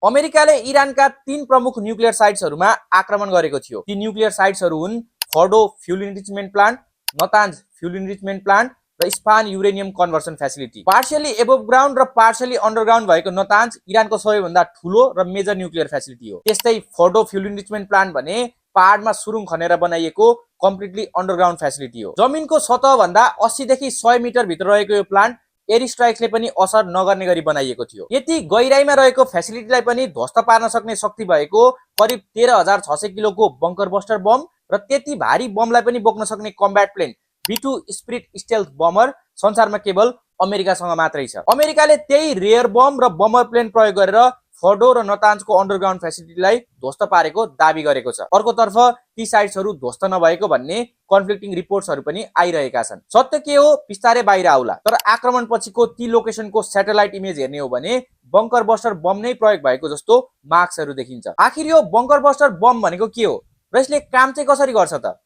अमेरिकाले इरानका 3 प्रमुख न्युक्लियर साइट्सहरूमा आक्रमण गरेको थियो। ती न्युक्लियर साइट्सहरू हुन् Fordow fuel enrichment plant, Natanz fuel enrichment plant र Isfahan uranium conversion facility. Partially above ground र पार्शियली अन्डरग्राउन्ड भएको नतान्ज इरानको सबैभन्दा ठूलो र मेजर न्युक्लियर फ्यासिलिटी हो। त्यस्तै फर्डो फ्युल इनरिचमेन्ट प्लान्ट भने पहाडमा सुरुङ खनेर बनाइएको कम्प्लिटली अन्डरग्राउन्ड फ्यासिलिटी हो। जमिनको सतह भन्दा 80 देखि 100 मिटर भित्र रहेको यो प्लान्ट एयर स्ट्राइक्सले पनि असर नगर्ने गरी बनाइएको थियो। यति गहिराईमा रहेको फ्यासिलिटीलाई पनि ध्वस्त पार्न सक्ने शक्ति भएको करिब 13,600 किलोको बङ्कर बस्टर बम र त्यति भारी बमलाई पनि बोक्न सक्ने combat plane B2 spirit stealth bomber संसारमा केवल अमेरिकासँग मात्रै छ। अमेरिकाले त्यही रेयर बम र बमर प्लेन प्रयोग गरेर फर्डो र नतान्जको अन्डरग्राउन्ड फ्यासिलिटीलाई ध्वस्त पारेको दाबी गरेको छ। अर्कोतर्फ ती साइट्सहरू ध्वस्त नभएको भन्ने कन्फ्लिक्टिङ रिपोर्ट्सहरू पनि आइरहेका छन्। सत्य के हो बिस्तारै बाहिर आउला, तर आक्रमण पछिको ती लोकेसनको स्याटेलाइट इमेज हेर्ने हो भने बङ्कर बस्टर बम नै प्रयोग भएको जस्तो मार्क्सहरू देखिन्छ। आखिर यो बङ्कर बस्टर बम भनेको के हो र यसले काम चाहिँ कसरी गर्छ त?